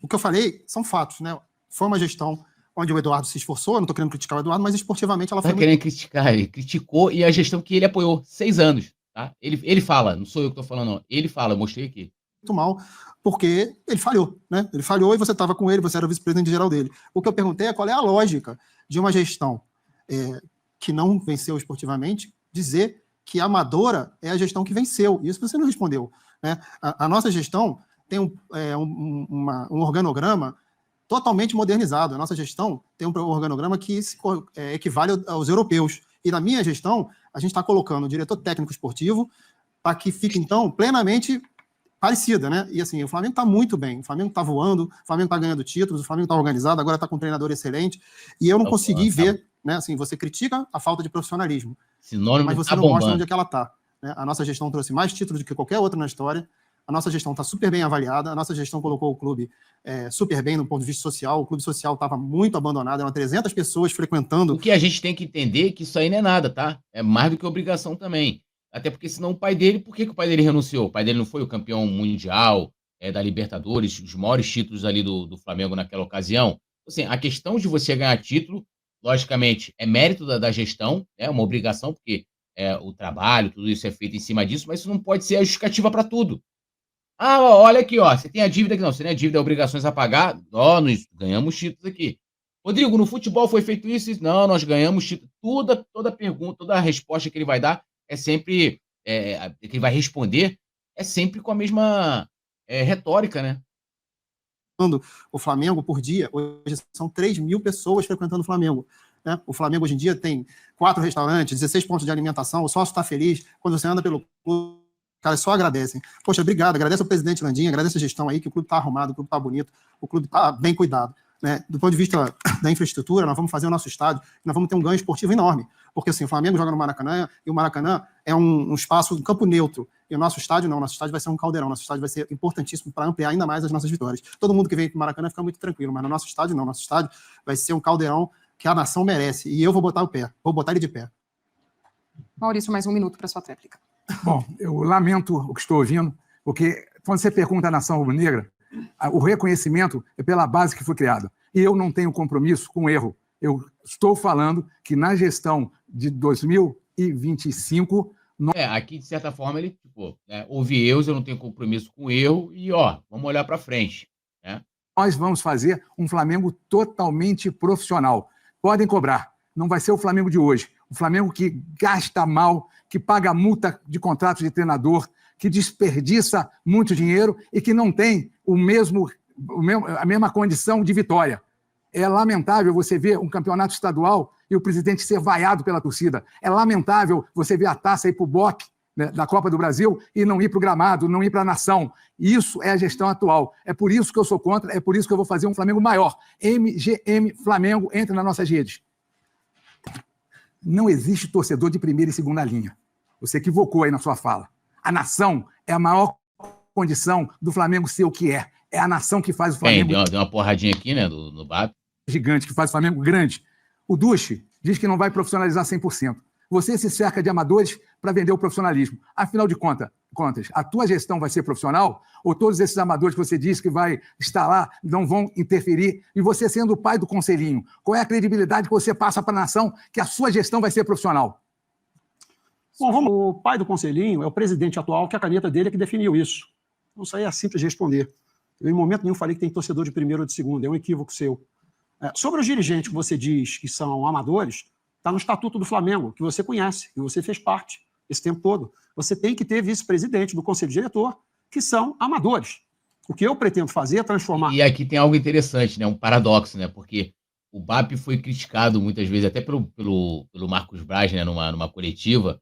o que eu falei são fatos, né? Foi uma gestão onde o Eduardo se esforçou, eu não estou querendo criticar o Eduardo, mas esportivamente ela foi... Não está querendo criticar, ele criticou, e a gestão que ele apoiou 6 anos, tá? Ele fala, não sou eu que estou falando, não. Ele fala, eu mostrei aqui. Muito mal, porque ele falhou, né? Ele falhou e você estava com ele, você era o vice-presidente geral dele. O que eu perguntei é qual é a lógica de uma gestão que não venceu esportivamente dizer que a amadora é a gestão que venceu. Isso você não respondeu, né? A nossa gestão tem um organograma totalmente modernizado. A nossa gestão tem um organograma que equivale aos europeus. E na minha gestão, a gente está colocando o diretor técnico esportivo para que fique, então, plenamente parecida, né? E assim, o Flamengo está muito bem, o Flamengo está voando, o Flamengo está ganhando títulos, o Flamengo está organizado, agora está com um treinador excelente, e eu não consegui ver, né? Assim, você critica a falta de profissionalismo, mas você não mostra onde é que ela está, né? A nossa gestão trouxe mais títulos do que qualquer outra na história, a nossa gestão está super bem avaliada, a nossa gestão colocou o clube super bem no ponto de vista social, o clube social estava muito abandonado, eram 300 pessoas frequentando. O que a gente tem que entender é que isso aí não é nada, tá? É mais do que obrigação também. Até porque senão o pai dele, por que o pai dele renunciou? O pai dele não foi o campeão mundial da Libertadores, os maiores títulos ali do Flamengo naquela ocasião? Assim, a questão de você ganhar título, logicamente, é mérito da gestão, é uma obrigação, porque o trabalho, tudo isso é feito em cima disso, mas isso não pode ser a justificativa para tudo. Ah, olha aqui, ó, você tem a dívida aqui, não, você tem a dívida, obrigações a pagar, nós ganhamos títulos aqui. Rodrigo, no futebol foi feito isso? Não, nós ganhamos títulos. Toda pergunta, toda resposta que ele vai dar é sempre, que ele vai responder, é sempre com a mesma retórica, né? O Flamengo por dia, hoje são 3 mil pessoas frequentando o Flamengo, né? O Flamengo hoje em dia tem 4 restaurantes, 16 pontos de alimentação, o sócio está feliz, quando você anda pelo clube, os caras só agradecem. Poxa, obrigado, agradece ao presidente Landim, agradece a gestão aí, que o clube está arrumado, o clube está bonito, o clube está bem cuidado, né? Do ponto de vista da infraestrutura, nós vamos fazer o nosso estádio, nós vamos ter um ganho esportivo enorme, porque assim, o Flamengo joga no Maracanã, e o Maracanã é um espaço, um campo neutro, e o nosso estádio não, o nosso estádio vai ser um caldeirão, nosso estádio vai ser importantíssimo para ampliar ainda mais as nossas vitórias. Todo mundo que vem para o Maracanã fica muito tranquilo, mas no nosso estádio não, nosso estádio vai ser um caldeirão que a nação merece, e eu vou botar ele de pé. Maurício, mais 1 minuto para sua tréplica. Bom, eu lamento o que estou ouvindo, porque quando você pergunta à nação rubro-negra, o reconhecimento é pela base que foi criada. E eu não tenho compromisso com o erro. Eu estou falando que na gestão de 2025... Aqui, de certa forma, ele, houve erros, eu não tenho compromisso com o erro, e, vamos olhar para frente, né? Nós vamos fazer um Flamengo totalmente profissional. Podem cobrar. Não vai ser o Flamengo de hoje. O Flamengo que gasta mal, que paga multa de contrato de treinador, que desperdiça muito dinheiro e que não tem a mesma condição de vitória. É lamentável você ver um campeonato estadual e o presidente ser vaiado pela torcida. É lamentável você ver a taça ir para o BOP, né, da Copa do Brasil, e não ir para o gramado, não ir para a nação. Isso é a gestão atual. É por isso que eu sou contra, é por isso que eu vou fazer um Flamengo maior. MGM Flamengo, entra nas nossas redes. Não existe torcedor de primeira e segunda linha. Você equivocou aí na sua fala. A nação é a maior condição do Flamengo ser o que é. É a nação que faz o Flamengo... Deu uma porradinha aqui, né, no BAP. Gigante, que faz o Flamengo grande. O Dusch diz que não vai profissionalizar 100%. Você se cerca de amadores para vender o profissionalismo. Afinal de contas, a tua gestão vai ser profissional? Ou todos esses amadores que você diz que vai estar lá não vão interferir? E você sendo o pai do conselhinho, qual é a credibilidade que você passa para a nação que a sua gestão vai ser profissional? Bom, o pai do conselhinho é o presidente atual, que a caneta dele é que definiu isso. Então, isso aí é simples de responder. Eu, em momento nenhum, falei que tem torcedor de primeira ou de segunda. É um equívoco seu. Sobre os dirigentes que você diz que são amadores, está no Estatuto do Flamengo, que você conhece, que você fez parte esse tempo todo. Você tem que ter vice-presidente do Conselho Diretor, que são amadores. O que eu pretendo fazer é transformar... E aqui tem algo interessante, né? Um paradoxo, né? Porque o BAP foi criticado muitas vezes, até pelo Marcos Braz, né? Numa coletiva,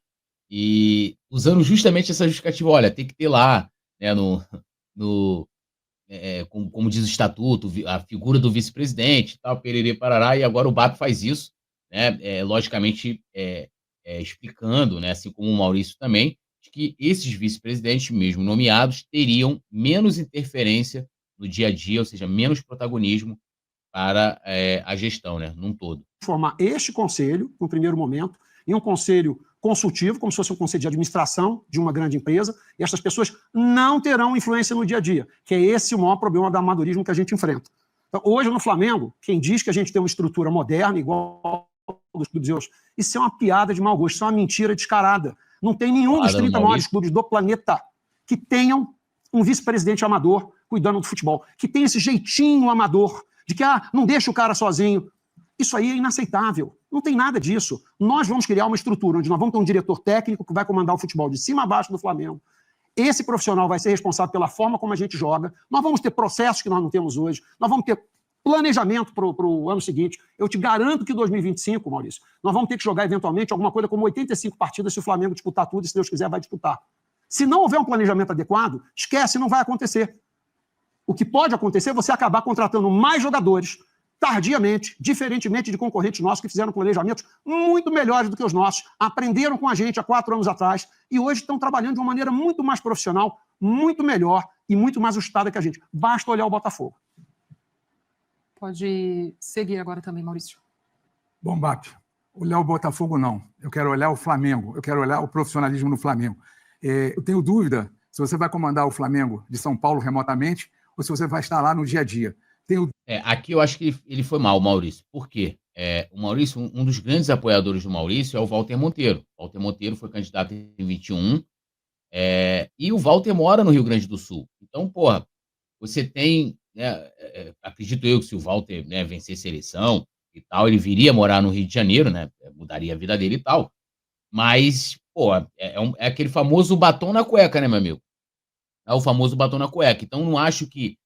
e usando justamente essa justificativa, olha, tem que ter lá, né, como diz o estatuto, a figura do vice-presidente, tal, pererê, parará, e agora o BAP faz isso, né, logicamente explicando, né, assim como o Maurício também, de que esses vice-presidentes, mesmo nomeados, teriam menos interferência no dia a dia, ou seja, menos protagonismo para a gestão, né, num todo. Formar este conselho, no primeiro momento, em um conselho consultivo, como se fosse um conselho de administração de uma grande empresa, e essas pessoas não terão influência no dia a dia, que é esse o maior problema do amadorismo que a gente enfrenta. Então, hoje, no Flamengo, quem diz que a gente tem uma estrutura moderna, igual dos clubes europeus, isso é uma piada de mau gosto, isso é uma mentira descarada. Não tem nenhum dos 30 maiores clubes do planeta que tenham um vice-presidente amador cuidando do futebol, que tem esse jeitinho amador de que não deixa o cara sozinho. Isso aí é inaceitável. Não tem nada disso. Nós vamos criar uma estrutura onde nós vamos ter um diretor técnico que vai comandar o futebol de cima a baixo do Flamengo. Esse profissional vai ser responsável pela forma como a gente joga. Nós vamos ter processos que nós não temos hoje. Nós vamos ter planejamento para o ano seguinte. Eu te garanto que em 2025, Maurício, nós vamos ter que jogar eventualmente alguma coisa como 85 partidas se o Flamengo disputar tudo e, se Deus quiser, vai disputar. Se não houver um planejamento adequado, esquece, não vai acontecer. O que pode acontecer é você acabar contratando mais jogadores tardiamente, diferentemente de concorrentes nossos que fizeram planejamentos muito melhores do que os nossos, aprenderam com a gente há 4 anos atrás e hoje estão trabalhando de uma maneira muito mais profissional, muito melhor e muito mais ajustada que a gente. Basta olhar o Botafogo. Pode seguir agora também, Maurício. Bom, BAP, olhar o Botafogo não. Eu quero olhar o Flamengo, eu quero olhar o profissionalismo no Flamengo. Eu tenho dúvida se você vai comandar o Flamengo de São Paulo remotamente ou se você vai estar lá no dia a dia. Aqui eu acho que ele foi mal, o Maurício. Por quê? O Maurício, um dos grandes apoiadores do Maurício é o Walter Monteiro. O Walter Monteiro foi candidato em 21, e o Walter mora no Rio Grande do Sul. Então, porra, você tem, né, acredito eu que se o Walter, né, vencesse a eleição e tal, ele viria morar no Rio de Janeiro, né, mudaria a vida dele e tal. Mas, pô, é aquele famoso batom na cueca, né, meu amigo? É o famoso batom na cueca. Então, não acho que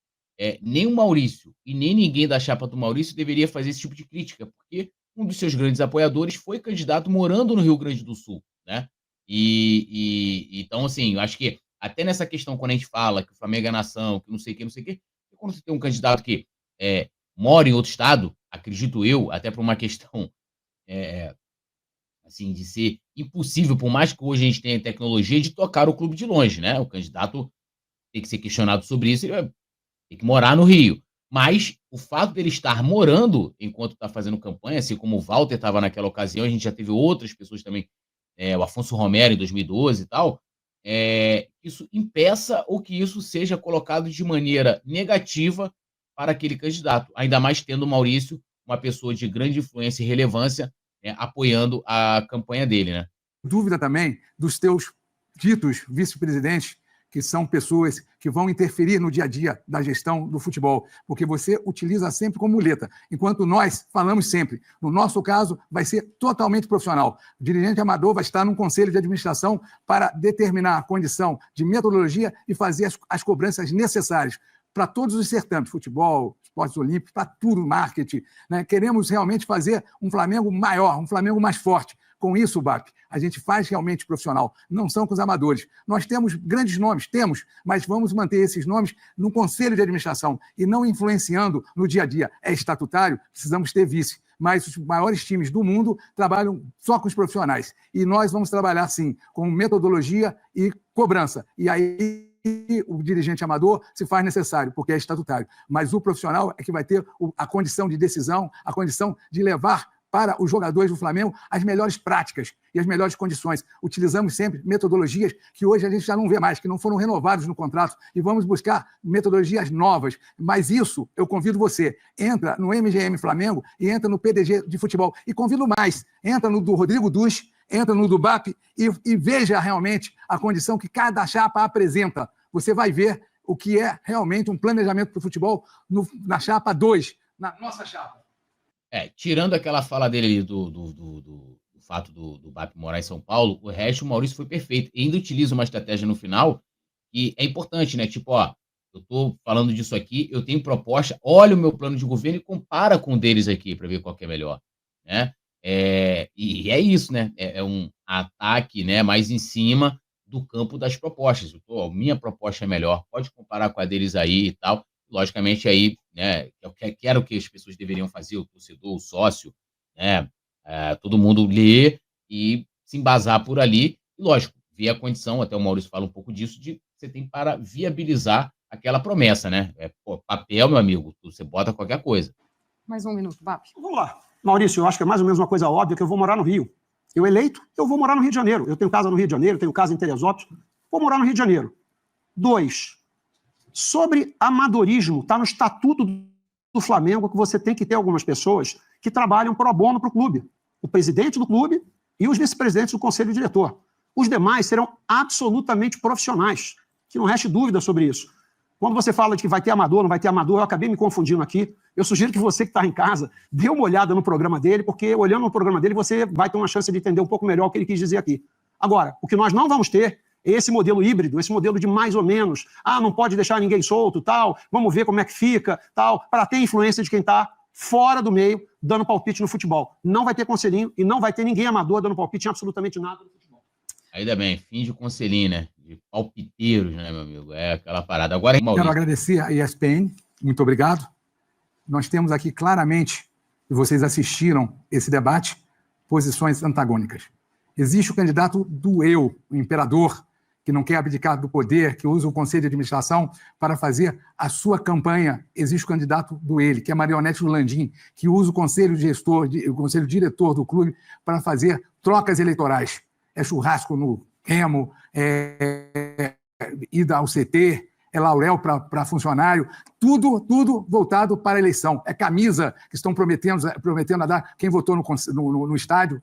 nem o Maurício e nem ninguém da chapa do Maurício deveria fazer esse tipo de crítica, porque um dos seus grandes apoiadores foi candidato morando no Rio Grande do Sul, né? Então, assim, eu acho que até nessa questão, quando a gente fala que o Flamengo é nação, que não sei o quê, quando você tem um candidato que mora em outro estado, acredito eu, até por uma questão assim, de ser impossível, por mais que hoje a gente tenha tecnologia, de tocar o clube de longe, né? O candidato tem que ser questionado sobre isso, ele tem que morar no Rio. Mas o fato dele estar morando enquanto está fazendo campanha, assim como o Walter estava naquela ocasião, a gente já teve outras pessoas também, o Afonso Romero em 2012 e tal, isso impeça ou que isso seja colocado de maneira negativa para aquele candidato, ainda mais tendo o Maurício, uma pessoa de grande influência e relevância, apoiando a campanha dele, né? Dúvida também dos teus ditos vice-presidentes, que são pessoas que vão interferir no dia a dia da gestão do futebol, porque você utiliza sempre como muleta, enquanto nós falamos sempre. No nosso caso, vai ser totalmente profissional. O dirigente amador vai estar num conselho de administração para determinar a condição de metodologia e fazer as cobranças necessárias para todos os certames, futebol, esportes olímpicos, para tudo, marketing, né? Queremos realmente fazer um Flamengo maior, um Flamengo mais forte. Com isso, BAP, a gente faz realmente profissional, não são com os amadores. Nós temos grandes nomes, mas vamos manter esses nomes no conselho de administração e não influenciando no dia a dia. É estatutário, precisamos ter vice, mas os maiores times do mundo trabalham só com os profissionais. E nós vamos trabalhar, sim, com metodologia e cobrança. E aí o dirigente amador se faz necessário, porque é estatutário. Mas o profissional é que vai ter a condição de decisão, a condição de levar para os jogadores do Flamengo as melhores práticas e as melhores condições. Utilizamos sempre metodologias que hoje a gente já não vê mais, que não foram renovadas no contrato, e vamos buscar metodologias novas. Mas isso, eu convido você, entra no MGM Flamengo e entra no PDG de futebol. E convido mais, entra no do Rodrigo Dus, entra no do BAP e veja realmente a condição que cada chapa apresenta. Você vai ver o que é realmente um planejamento para o futebol na chapa 2, na nossa chapa. Tirando aquela fala dele ali do fato do BAP morar em São Paulo, o resto, o Maurício foi perfeito. E ainda utiliza uma estratégia no final que é importante, né? Tipo, ó, eu tô falando disso aqui, eu tenho proposta, olha o meu plano de governo e compara com o deles aqui para ver qual que é melhor, né? E é isso, né? É um ataque, né, mais em cima do campo das propostas. Minha proposta é melhor, pode comparar com a deles aí e tal. Logicamente, aí, né, que era o que as pessoas deveriam fazer, o torcedor, o sócio, né? Todo mundo ler e se embasar por ali. E, lógico, ver a condição, até o Maurício fala um pouco disso, de você tem para viabilizar aquela promessa, né? Papel, meu amigo, você bota qualquer coisa. Mais um minuto, BAP. Vamos lá. Maurício, eu acho que é mais ou menos uma coisa óbvia que eu vou morar no Rio. Eu eleito, eu vou morar no Rio de Janeiro. Eu tenho casa no Rio de Janeiro, tenho casa em Teresópolis. Vou morar no Rio de Janeiro. 2. Sobre amadorismo, está no estatuto do Flamengo que você tem que ter algumas pessoas que trabalham pro bono para o clube. O presidente do clube e os vice-presidentes do conselho diretor. Os demais serão absolutamente profissionais. Que não reste dúvida sobre isso. Quando você fala de que vai ter amador, não vai ter amador, eu acabei me confundindo aqui. Eu sugiro que você que está em casa dê uma olhada no programa dele, porque olhando no programa dele você vai ter uma chance de entender um pouco melhor o que ele quis dizer aqui. Agora, o que nós não vamos ter é esse modelo híbrido, esse modelo de mais ou menos. Não pode deixar ninguém solto, tal, vamos ver como é que fica, tal, para ter influência de quem está fora do meio, dando palpite no futebol. Não vai ter conselhinho e não vai ter ninguém amador dando palpite em absolutamente nada no futebol. Ainda bem, fim de conselhinho, né? De palpiteiros, né, meu amigo? É aquela parada. Agora, Maurício. Quero agradecer a ESPN, muito obrigado. Nós temos aqui claramente, e vocês assistiram esse debate, posições antagônicas. Existe o candidato do eu, o imperador, que não quer abdicar do poder, que usa o conselho de administração para fazer a sua campanha. Existe o candidato do ele, que é marionete do Landim, que usa o conselho gestor, o conselho diretor do clube para fazer trocas eleitorais. É churrasco no Remo, ida ao CT, é laurel para funcionário, tudo voltado para a eleição. É camisa que estão prometendo a dar quem votou no estádio,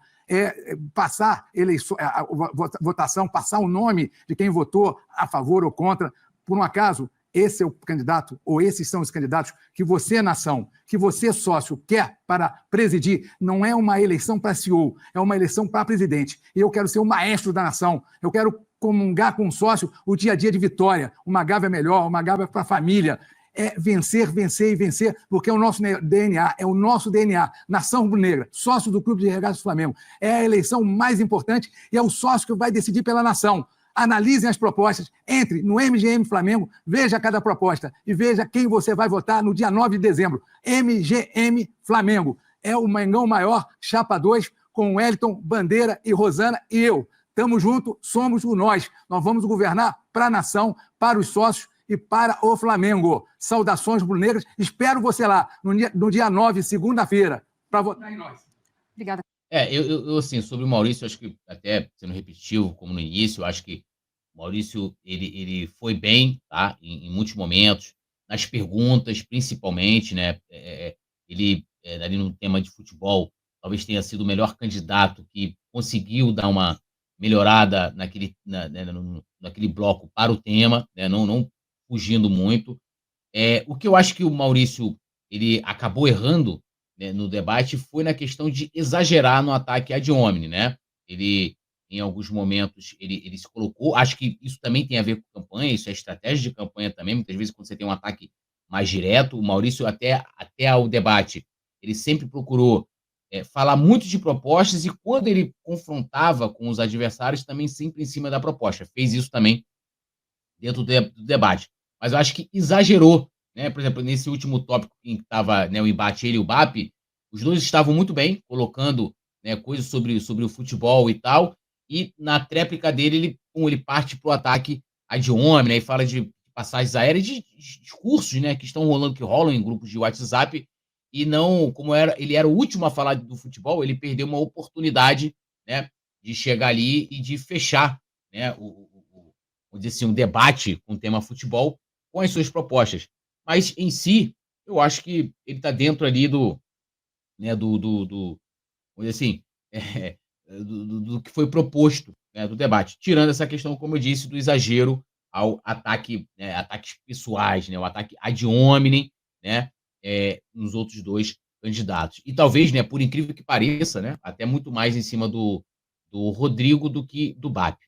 passar a votação, passar o nome de quem votou a favor ou contra. Por um acaso, esse é o candidato, ou esses são os candidatos que você, nação, que você, sócio, quer para presidir. Não é uma eleição para CEO, é uma eleição para presidente. E eu quero ser o maestro da nação. Eu quero comungar com o sócio o dia a dia de vitória. Uma Gávea melhor, uma Gávea para a família. É vencer, vencer e vencer, porque é o nosso DNA, é o nosso DNA. Nação Rubro-Negra, sócio do Clube de Regatas do Flamengo. É a eleição mais importante e é o sócio que vai decidir pela nação. Analisem as propostas, entre no MGM Flamengo, veja cada proposta e veja quem você vai votar no dia 9 de dezembro. MGM Flamengo. É o Mengão Maior, Chapa 2, com Wellington, Bandeira e Rosana e eu. Estamos juntos, somos o nós. Nós vamos governar para a nação, para os sócios e para o Flamengo. Saudações rubro-negras. Espero você lá no dia 9, segunda-feira, para votar em nós. Obrigada. Eu assim, sobre o Maurício, acho que, até sendo repetitivo, como no início, acho que o Maurício, ele foi bem, tá? Em muitos momentos, nas perguntas, principalmente, né? Ele, ali no tema de futebol, talvez tenha sido o melhor candidato que conseguiu dar uma melhorada naquele bloco para o tema, né? Não fugindo muito. O que eu acho que o Maurício ele acabou errando, né, no debate foi na questão de exagerar no ataque ad hominem, né? Ele, em alguns momentos, ele se colocou. Acho que isso também tem a ver com campanha, isso é estratégia de campanha também. Muitas vezes, quando você tem um ataque mais direto, o Maurício, até ao debate, ele sempre procurou falar muito de propostas e, quando ele confrontava com os adversários, também sempre em cima da proposta. Fez isso também dentro do debate. Mas eu acho que exagerou, né? Por exemplo, nesse último tópico em que estava, né, o embate, ele e o BAP, os dois estavam muito bem, colocando, né, coisas sobre o futebol e tal, e na tréplica dele, ele parte para o ataque ad hominem, né, e fala de passagens aéreas, de discursos, né, que rolam em grupos de WhatsApp, e não, como ele era o último a falar do futebol, ele perdeu uma oportunidade, né, de chegar ali e de fechar, né, vamos dizer assim, um debate com o tema futebol, com as suas propostas. Mas, em si, eu acho que ele está dentro ali do vamos dizer assim, do que foi proposto, né, do debate. Tirando essa questão, como eu disse, do exagero ao ataque, né, ataques pessoais, né, o ataque ad hominem, né, nos outros dois candidatos. E talvez, né, por incrível que pareça, né, até muito mais em cima do Rodrigo do que do BAP.